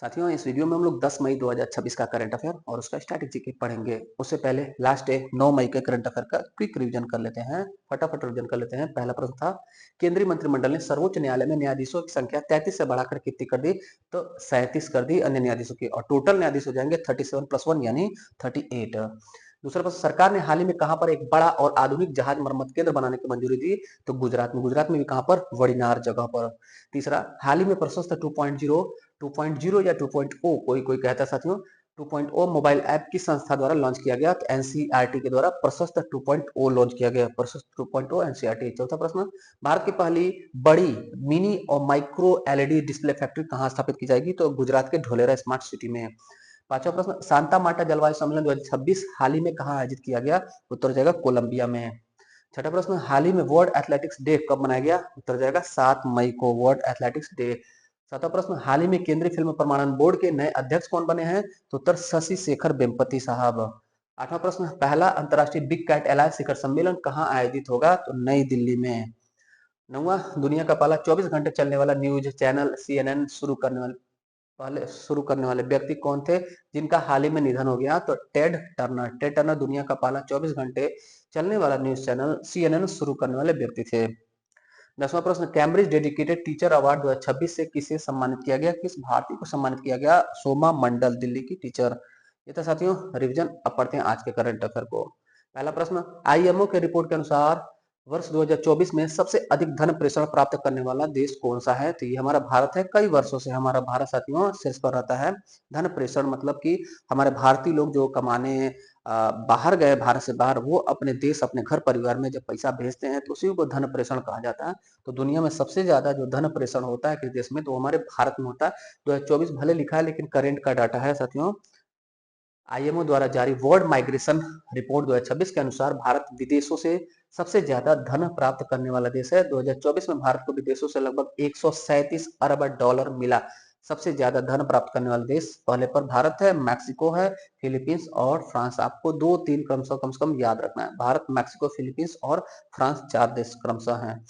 साथियों, इस वीडियो में हम लोग 10 मई 2026 का करंट अफेयर और उसका स्ट्रैटेजी पढ़ेंगे। उससे पहले लास्ट डे 9 मई के करंट अफेयर का क्विक रिवीजन कर लेते हैं। फटाफट रिवीजन कर लेते हैं। पहला प्रश्न था, केंद्रीय मंत्रिमंडल ने सर्वोच्च न्यायालय में न्यायाधीशों की संख्या 33 से बढ़ाकर कितनी कर दी? तो 37 कर दी अन्य न्यायाधीशों की, और टोटल न्यायाधीश हो जाएंगे 37 प्लस 1 यानी 38। दूसरा प्रश्न, सरकार ने हाल ही में कहां पर एक बड़ा और आधुनिक जहाज मरम्मत केंद्र बनाने की मंजूरी दी? तो गुजरात में भी कहां पर? वड़ीनार जगह पर। तीसरा, हाल ही में प्रशस्त 2.0 या 2.0 कोई कोई कहता है साथियों, 2.0 मोबाइल ऐप किस संस्था द्वारा लॉन्च किया गया? तो एनसीईआरटी के द्वारा प्रशस्त 2.0 लॉन्च किया गया। प्रशस्त 2.0 एनसीईआरटी। चौथा प्रश्न, भारत की पहली बड़ी मिनी और माइक्रो एलईडी डिस्प्ले फैक्ट्री कहां स्थापित की जाएगी? तो गुजरात के ढोलेरा स्मार्ट सिटी में। पांचवा प्रश्न, सांता मार्टा जलवायु सम्मेलन 2026 हाल ही में कहां आयोजित किया गया? उत्तर जाएगा कोलंबिया में। छठा प्रश्न, हाल ही में वर्ल्ड एथलेटिक्स डे कब मनाया गया? उत्तर जाएगा 7 मई को वर्ल्ड एथलेटिक्स डे। सातवां प्रश्न, हाल ही में केंद्रीय फिल्म प्रमाणन बोर्ड के नए अध्यक्ष कौन बने हैं? तो उत्तर शशि शेखर वेम्पति साहब। आठवां प्रश्न, पहला अंतर्राष्ट्रीय बिग कैट एलायंस शिखर सम्मेलन कहां आयोजित होगा? तो नई दिल्ली में। नौवां, दुनिया का पहला 24 घंटे चलने वाला न्यूज चैनल सीएनएन शुरू करने वाले व्यक्ति कौन थे, जिनका हाल ही में निधन हो गया? तो टेड टर्नर। टेड टर्नर दुनिया का पहला 24 घंटे चलने वाला न्यूज चैनल सीएनएन शुरू करने वाले व्यक्ति थे। 10वां प्रश्न, कैम्ब्रिज डेडिकेटेड टीचर अवार्ड 2026 से किसे सम्मानित किया गया? किस भारतीय को सम्मानित किया गया? सोमा मंडल, दिल्ली की टीचर। ये था साथियों रिवीजन। अब पढ़ते हैं आज के करंट अफेयर को। पहला प्रश्न, आईएमओ के रिपोर्ट के अनुसार वर्ष 2024 में सबसे अधिक धन प्रेषण प्राप्त करने वाला देश कौन सा है? तो ये हमारा भारत है। कई वर्षों से हमारा भारत साथियों शीर्ष पर रहता है। धन प्रेषण मतलब कि हमारे भारतीय लोग जो कमाने बाहर गए, भारत से बाहर, वो अपने देश अपने घर परिवार में जब पैसा भेजते हैं तो उसी को धन प्रेषण कहा जाता है। तो दुनिया में सबसे ज्यादा जो धन प्रेषण होता है किस देश में? तो हमारे भारत में होता है। 2024 भले लिखा है लेकिन करेंट का डाटा है साथियों। आईएमओ द्वारा जारी वर्ल्ड माइग्रेशन रिपोर्ट 2026 के अनुसार भारत विदेशों से सबसे ज्यादा धन प्राप्त करने वाला देश है। 2024 में भारत को विदेशों से लगभग 137 अरब डॉलर मिला। सबसे ज्यादा धन प्राप्त करने वाला देश पहले पर भारत है, मैक्सिको है, फिलीपींस और फ्रांस। आपको 2-3 क्रमशः कम से कम याद रखना है। भारत, मैक्सिको, फिलीपींस और फ्रांस 4 देश क्रमशः हैं।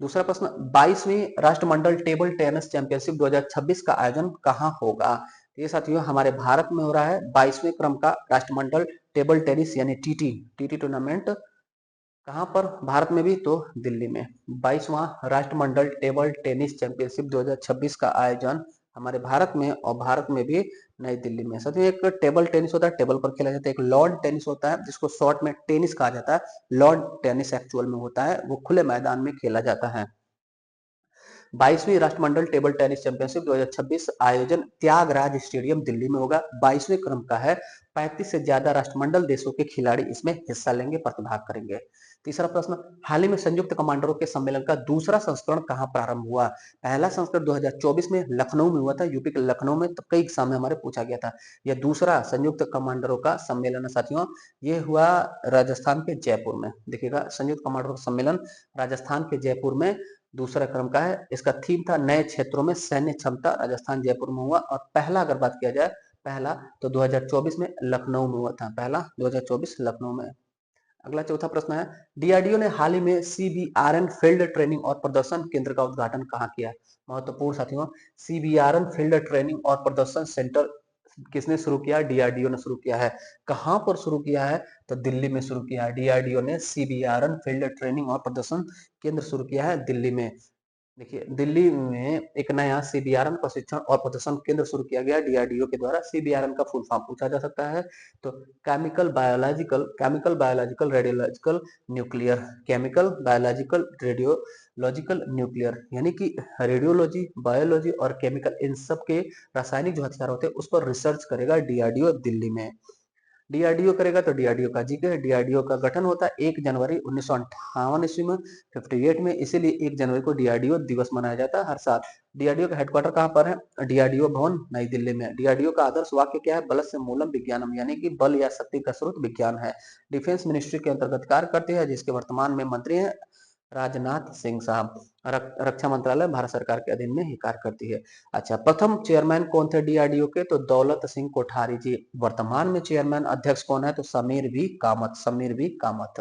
दूसरा प्रश्न, 22वीं राष्ट्रमंडल टेबल टेनिस चैंपियनशिप 2026 का आयोजन कहां होगा? ये साथियों हमारे भारत में हो रहा है। 22वें क्रम का राष्ट्रमंडल टेबल टेनिस यानी टीटी टीटी टूर्नामेंट कहां पर? भारत में भी, तो दिल्ली में। 22वां राष्ट्रमंडल टेबल टेनिस चैंपियनशिप 2026 का आयोजन हमारे भारत में, और भारत में भी नई दिल्ली में। साथियों एक टेबल टेनिस होता है, टेबल पर खेला जाता है। एक लॉन टेनिस होता है जिसको शॉर्ट में टेनिस कहा जाता है। लॉन टेनिस एक्चुअल में होता है, वो खुले मैदान में खेला जाता है। 22वीं राष्ट्रमंडल टेबल टेनिस चैंपियनशिप 2026 आयोजन त्यागराज स्टेडियम दिल्ली में होगा। 22वें क्रम का है। 35 से ज्यादा राष्ट्रमंडल देशों के खिलाड़ी इसमें हिस्सा लेंगे, प्रतिभाग करेंगे। तीसरा प्रश्न, हाल ही में संयुक्त कमांडरों के सम्मेलन का दूसरा संस्करण कहां प्रारंभ हुआ? पहला संस्करण 2024 में लखनऊ में हुआ था, यूपी के लखनऊ में। तो कई एग्जाम में हमारे पूछा गया था। यह दूसरा संयुक्त कमांडरों का सम्मेलन है साथियों। ये हुआ राजस्थान के जयपुर में। देखिएगा, संयुक्त कमांडरों का सम्मेलन राजस्थान के जयपुर में दूसरा क्रम का है। इसका थीम था नए क्षेत्रों में सैन्य क्षमता। राजस्थान जयपुर में हुआ। और पहला अगर बात किया जाए, पहला तो 2024 में लखनऊ में हुआ था। पहला 2024 लखनऊ में। अगला चौथा प्रश्न है, डीआरडीओ ने हाल ही में सीबीआरएन फील्ड ट्रेनिंग और प्रदर्शन केंद्र का उद्घाटन कहां किया? महत्वपूर्ण साथियों, सीबीआरएन फील्ड ट्रेनिंग और प्रदर्शन सेंटर किसने शुरू किया? डीआरडीओ ने शुरू किया है। कहां पर शुरू किया है? तो दिल्ली में शुरू किया है। डीआरडीओ ने सीबीआरएन फील्ड ट्रेनिंग और प्रदर्शन केंद्र शुरू किया है दिल्ली में। देखिए, दिल्ली में एक नया सीबीआरएन प्रशिक्षण और प्रदर्शन केंद्र शुरू किया गया डीआरडीओ के द्वारा। सीबीआरएन का फुल फॉर्म पूछा जा सकता है। तो chemical biological radiological nuclear, chemical biological radiological nuclear, यानी कि रेडियोलॉजी, बायोलॉजी और केमिकल, इन सब के रासायनिक जो हथियार होते हैं उस पर रिसर्च करेगा डीआरडीओ दिल्ली में। डीआरडीओ करेगा तो डीआरडीओ का जीके है। डीआरडीओ का गठन होता है 1 जनवरी 1958 ईस्वी में, 58 में। इसीलिए 1 जनवरी को डीआरडीओ दिवस मनाया जाता है हर साल। डीआरडीओ का हेडक्वार्टर कहां पर है? डीआरडीओ भवन नई दिल्ली में। डीआरडीओ का आदर्श वाक्य क्या है? बल से मूलम विज्ञानम, यानी कि बल या शक्ति का स्रोत विज्ञान है। डिफेंस मिनिस्ट्री के अंतर्गत कार्य करती है, जिसके वर्तमान में मंत्री हैं राजनाथ सिंह साहब। रक्षा मंत्रालय भारत सरकार के अधीन में ही कार्य करती है। अच्छा, प्रथम चेयरमैन कौन थे डीआरडीओ के? तो दौलत सिंह कोठारी जी। वर्तमान में चेयरमैन अध्यक्ष कौन है? तो समीर वी कामत, समीर वी कामत।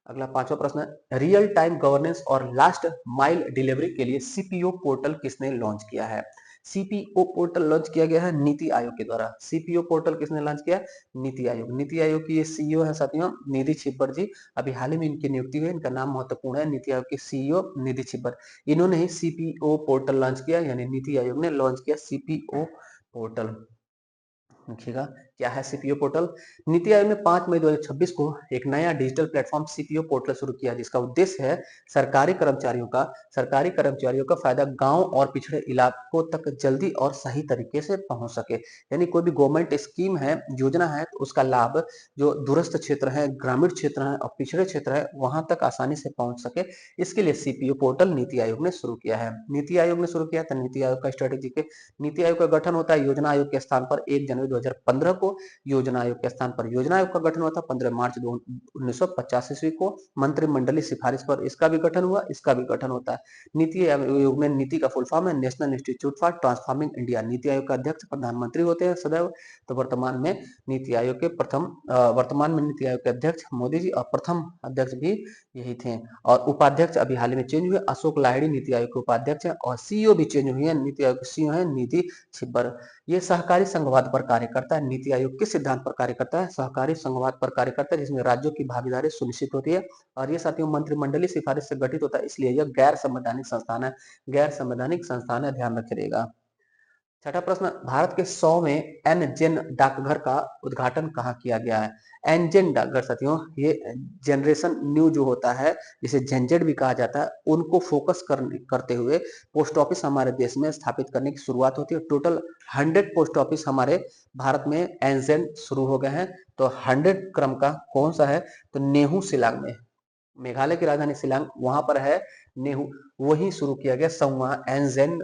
अगला पांचवा प्रश्न है, रियल टाइम गवर्नेंस और लास्ट माइल डिलीवरी के लिए सीपीओ पोर्टल किसने लॉन्च किया है? सीपीओ पोर्टल लॉन्च किया गया है नीति आयोग के द्वारा। सीपीओ पोर्टल किसने लॉन्च किया? नीति आयोग। नीति आयोग की ये सीईओ है साथियों निधि छिब्बर जी। अभी हाल ही में इनकी नियुक्ति हुई, इनका नाम महत्वपूर्ण है, नीति आयोग के सीईओ निधि छिब्बर। इन्होंने ही सीपीओ पोर्टल लॉन्च किया, यानी नीति आयोग ने लॉन्च किया सीपीओ पोर्टल। देखिएगा क्या है सीपीओ पोर्टल। नीति आयोग ने 5 मई 2026 को एक नया डिजिटल प्लेटफॉर्म सीपीओ पोर्टल शुरू किया, जिसका उद्देश्य है सरकारी कर्मचारियों का फायदा गांव और पिछड़े इलाकों तक जल्दी और सही तरीके से पहुंच सके। यानी कोई भी गवर्नमेंट स्कीम है, योजना है, तो उसका लाभ जो दूरस्थ क्षेत्र है, ग्रामीण क्षेत्र है और पिछड़े क्षेत्र है वहां तक आसानी से पहुंच सके, इसके लिए सीपीओ पोर्टल नीति आयोग ने शुरू किया है। नीति आयोग ने शुरू किया था। नीति आयोग का स्ट्रेटेजी के नीति आयोग का गठन होता है योजना आयोग के स्थान पर 1 जनवरी 2015 को। योजना आयोग के स्थान पर योजना आयोग का गठन हुआ था 15 मार्च 1950 ईस्वी को। मंत्रिमंडलीय सिफारिश पर इसका भी गठन हुआ, इसका भी गठन होता है। नीति आयोग में नीति का फुल फॉर्म है national institute for transforming India. NITI Aayog का अध्यक्ष प्रधानमंत्री होते हैं सदैव। तो वर्तमान में नीति आयोग के अध्यक्ष मोदी जी और प्रथम अध्यक्ष भी यही थे। और उपाध्यक्ष अभी हाल ही में चेंज हुए, अशोक लाहिड़ी नीति आयोग के उपाध्यक्ष हैं और सीईओ भी चेंज हुई है, नीति आयोग के सीईओ है निधि छिब्बर। ये सहकारी संघवाद पर कार्य करता है। नीति आयोग किस सिद्धांत पर कार्य करता है? सहकारी संघवाद पर कार्य करता है, जिसमें राज्यों की भागीदारी सुनिश्चित होती है और ये साथियों मंत्रिमंडलीय सिफारिश से गठित होता है, इसलिए यह गैर संवैधानिक संस्थान है। गैर संवैधानिक संस्थान है, ध्यान रखिएगा। छठा प्रश्न, भारत के 100वें एनजेन डाकघर का उद्घाटन कहाँ किया गया है? एनजेन डाकघर साथियों ये जनरेशन न्यू जो होता है, जिसे जेनजेड भी कहा जाता है, उनको फोकस करते हुए पोस्ट ऑफिस हमारे देश में स्थापित करने की शुरुआत होती है। टोटल 100 पोस्ट ऑफिस हमारे भारत में एनजेन शुरू हो गए हैं। तो 100 क्रम का कौन सा है? तो नेहू शिलांग में, मेघालय की राजधानी शिलांग, वहां पर है नेहू, वही शुरू किया गया 100वां एनजेन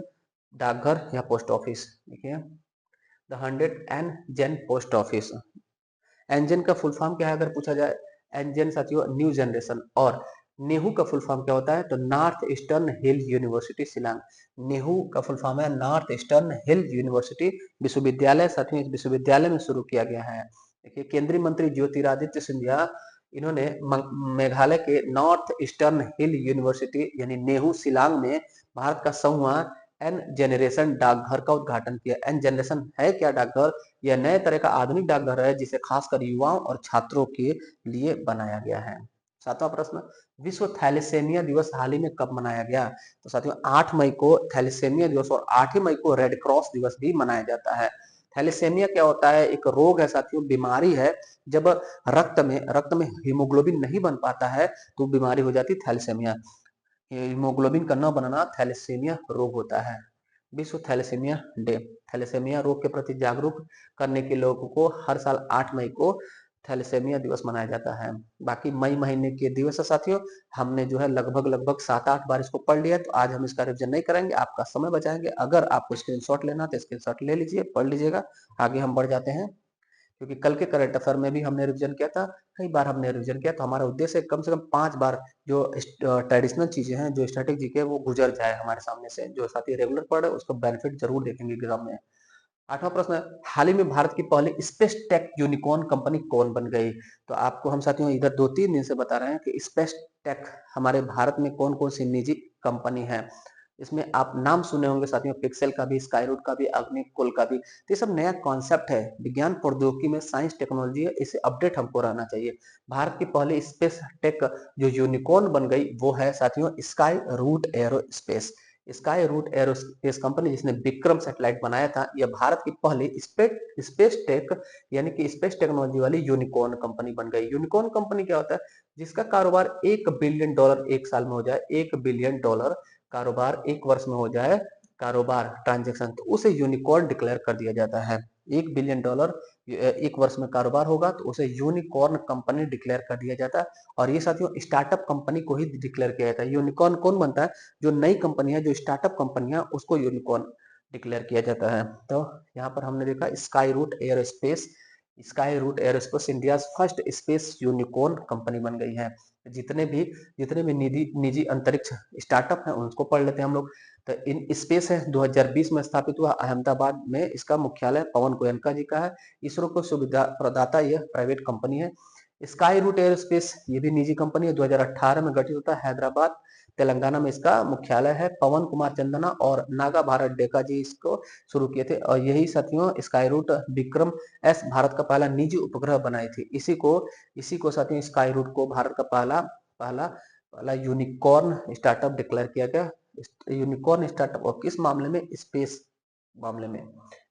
डाकघर या पोस्ट ऑफिस। देखिए द 100 एनजेन पोस्ट ऑफिस। एनजेन का फुल फॉर्म क्या है अगर पूछा जाए? एनजेन साथियों न्यू जनरेशन। और नेहू का फुल फॉर्म क्या होता है? तो नॉर्थ ईस्टर्न हिल यूनिवर्सिटी शिलांग। नेहू का फुल फॉर्म है नॉर्थ ईस्टर्न हिल यूनिवर्सिटी विश्वविद्यालय। साथियों इस विश्वविद्यालय में शुरू किया गया है। देखिए केंद्रीय मंत्री ज्योतिरादित्य सिंधिया, इन्होंने मेघालय के नॉर्थ ईस्टर्न हिल यूनिवर्सिटी यानी नेहू शिलांग में भारत का 100वां एन जनरेशन डाकघर का उद्घाटन किया। एन जनरेशन है क्या डाकघर? यह नए तरह का आधुनिक डाकघर है, जिसे खासकर युवाओं और छात्रों के लिए बनाया गया है। सातवां प्रश्न, विश्व थैलेसेमिया दिवस हाल ही में कब मनाया गया? तो साथियों 8 मई को थैलेसेमिया दिवस और 8 ही मई को रेड क्रॉस दिवस भी मनाया जाता है। थैलेसेमिया क्या होता है? एक रोग है साथियों, बीमारी है। जब रक्त में हीमोग्लोबिन नहीं बन पाता है तो बीमारी हो जाती है थैलेसेमिया। हीमोग्लोबिन का न बनना थैलेसेमिया रोग होता है। विश्व थैलेसेमिया डे, थैलेसेमिया रोग के प्रति जागरूक करने के लोगों को हर साल 8 मई को थैलेसेमिया दिवस मनाया जाता है। बाकी मई महीने के दिवस है साथियों, हमने जो है लगभग 7-8 बार इसको पढ़ लिया, तो आज हम इसका रिविजन नहीं करेंगे, आपका समय बचाएंगे। अगर आपको स्क्रीनशॉट लेना तो स्क्रीनशॉट ले लीजिए, पढ़ लीजिएगा। आगे हम बढ़ जाते हैं, क्योंकि कल के करंट अफेयर में भी हमने रिवीजन किया था, कई बार हमने रिवीजन किया, तो हमारा उद्देश्य है कम से कम 5 बार जो ट्रेडिशनल चीजें हैं, जो स्ट्रेटेजी के, वो गुजर जाए हमारे सामने से। जो साथी रेगुलर पढ़ रहे हैं उसको बेनिफिट जरूर देखेंगे एग्जाम में। आठवां प्रश्न है, हाल ही में भारत की पहली स्पेस टेक यूनिकॉर्न कंपनी कौन बन गई? तो आपको हम साथियों इधर 2-3 दिन से बता रहे हैं कि स्पेस टेक हमारे भारत में कौन कौन सी निजी कंपनी है। इसमें आप नाम सुने होंगे साथियों, पिक्सेल का भी, स्काईरूट का भी, अग्निकुल का भी। तो ये सब नया कॉन्सेप्ट है, विज्ञान प्रौद्योगिकी में साइंस टेक्नोलॉजी है, इसे अपडेट हमको रहना चाहिए। भारत की पहली स्पेस टेक जो यूनिकॉर्न बन गई वो है साथियों Skyroot Aerospace. Skyroot Aerospace company, जिसने विक्रम सैटेलाइट बनाया था, यह भारत की पहली स्पेस टेक यानी कि स्पेस टेक्नोलॉजी वाली यूनिकॉर्न कंपनी बन गई। यूनिकॉर्न कंपनी क्या होता है? जिसका कारोबार $1 बिलियन एक साल में हो जाए, $1 बिलियन कारोबार एक वर्ष में हो जाए, कारोबार ट्रांजेक्शन, तो उसे यूनिकॉर्न डिक्लेयर कर दिया जाता है। $1 बिलियन एक वर्ष में कारोबार होगा तो उसे यूनिकॉर्न कंपनी डिक्लेयर कर दिया जाता है। और ये साथियों स्टार्टअप कंपनी को ही डिक्लेयर किया जाता है। यूनिकॉर्न कौन बनता है? जो नई कंपनी है, जो स्टार्टअप कंपनियां, उसको यूनिकॉर्न डिक्लेयर किया जाता है। तो यहाँ पर हमने देखा Skyroot Aerospace, Skyroot Aerospace India first space unicorn company बन गई है। जितने भी निजी अंतरिक्ष स्टार्टअप है उनको पढ़ लेते हैं हम लोग। तो इन स्पेस है 2020 में स्थापित हुआ अहमदाबाद में, इसका मुख्यालय पवन गोयनका जी का है। इसरो को सुविधा प्रदाता यह प्राइवेट कंपनी है। स्काई रूट एयरोस्पेस ये भी निजी कंपनी है, 2018 में गठित होता है, हैदराबाद तेलंगाना में इसका मुख्यालय है। पवन कुमार चंदना और नागा भारत डेका जी इसको शुरू किए थे और यही साथियों Skyroot Vikram S Bharat का पहला निजी उपग्रह बनाई थी। इसी को साथियों स्काई रूट को भारत का पहला पहला पहला यूनिकॉर्न स्टार्टअप डिक्लेयर किया गया। यूनिकॉर्न स्टार्टअप और किस मामले में? स्पेस मामले में।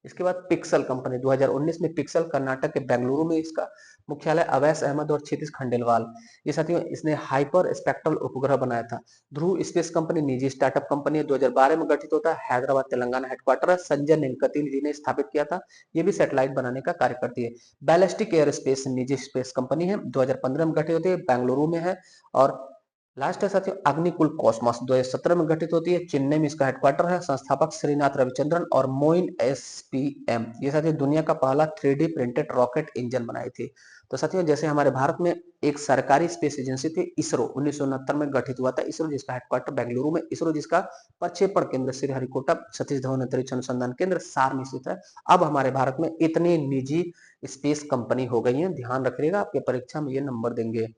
इसके बाद पिक्सल कंपनी 2019 में पिक्सल कर्नाटक के बेंगलुरु में इसका मुख्यालय। अवैस अहमद और क्षितिज खंडेलवाल ये साथियों इसने हाइपर स्पेक्ट्रल उपग्रह बनाया था। ध्रुव स्पेस कंपनी निजी स्टार्टअप कंपनी है, 2012 में गठित होता है, हैदराबाद तेलंगाना हेडक्वार्टर है, संजय नीलकंठी जी ने स्थापित किया था। ये भी सैटेलाइट बनाने का कार्य करती है। बैलिस्टिक एयर स्पेस निजी स्पेस कंपनी है, 2015 में गठित होती है, बेंगलुरु में है। और लास्ट है साथियों अग्निकुल कॉस्मोस 2017 में गठित होती है, चेन्नई में इसका हेडक्वार्टर है। संस्थापक श्रीनाथ रविचंद्रन और मोइन एसपीएम ये साथियों दुनिया का पहला 3D प्रिंटेड रॉकेट इंजन बनाई थी। तो साथियों जैसे हमारे भारत में एक सरकारी स्पेस एजेंसी थी इसरो 1969 में गठित हुआ था। इसरो जिसका हेडक्वार्टर बेंगलुरु में, इसरो जिसका प्रक्षेपण केंद्र श्रीहरिकोटा सतीश धवन अंतरिक्ष अनुसंधान केंद्र सार में स्थित है। अब हमारे भारत में इतनी निजी स्पेस कंपनी हो गई है, ध्यान रखिएगा आपके परीक्षा में ये नंबर देंगे।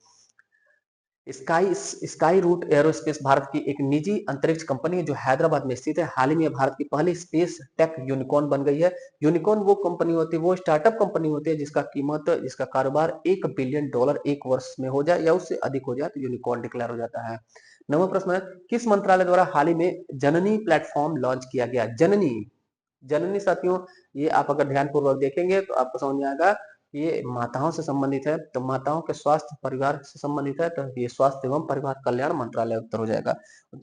स्काई रूट एरोस्पेस भारत की एक निजी अंतरिक्ष कंपनी है जो हैदराबाद में स्थित है। हाल ही में भारत की पहली स्पेस टेक यूनिकॉर्न बन गई है। यूनिकॉर्न वो कंपनी होती है, वो स्टार्टअप कंपनी होती है जिसका कारोबार $1 बिलियन एक वर्ष में हो जाए या उससे अधिक हो जाए तो यूनिकॉर्न डिक्लेयर हो जाता है। नवा प्रश्न है, किस मंत्रालय द्वारा हाल ही में जननी प्लेटफॉर्म लॉन्च किया गया? जननी जननी साथियों ये आप अगर ध्यान पूर्वक देखेंगे तो आपको समझ में आएगा ये माताओं से संबंधित है। तो माताओं के स्वास्थ्य परिवार से संबंधित है तो ये स्वास्थ्य एवं परिवार कल्याण मंत्रालय उत्तर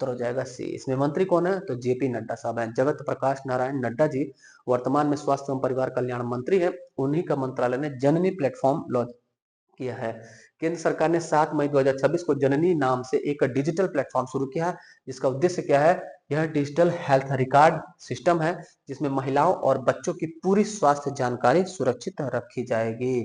हो जाएगा सी। इसमें मंत्री कौन है? तो जेपी नड्डा साहब हैं। जगत प्रकाश नारायण नड्डा जी वर्तमान में स्वास्थ्य एवं परिवार कल्याण मंत्री है। उन्हीं का मंत्रालय ने जननी प्लेटफॉर्म लॉन्च किया है। केंद्र सरकार ने 7 मई 2026 को जननी नाम से एक डिजिटल प्लेटफॉर्म शुरू किया है जिसका उद्देश्य क्या है? यह डिजिटल हेल्थ रिकॉर्ड सिस्टम है जिसमें महिलाओं और बच्चों की पूरी स्वास्थ्य जानकारी सुरक्षित रखी जाएगी।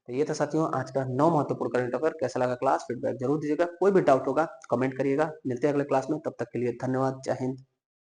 तो ये था साथियों आज का 9 महत्वपूर्ण करंट अफेयर। कैसा लगा क्लास? फीडबैक जरूर दीजिएगा। कोई भी डाउट होगा कमेंट करिएगा। मिलते हैं अगले क्लास में, तब तक के लिए धन्यवाद। जय हिंद।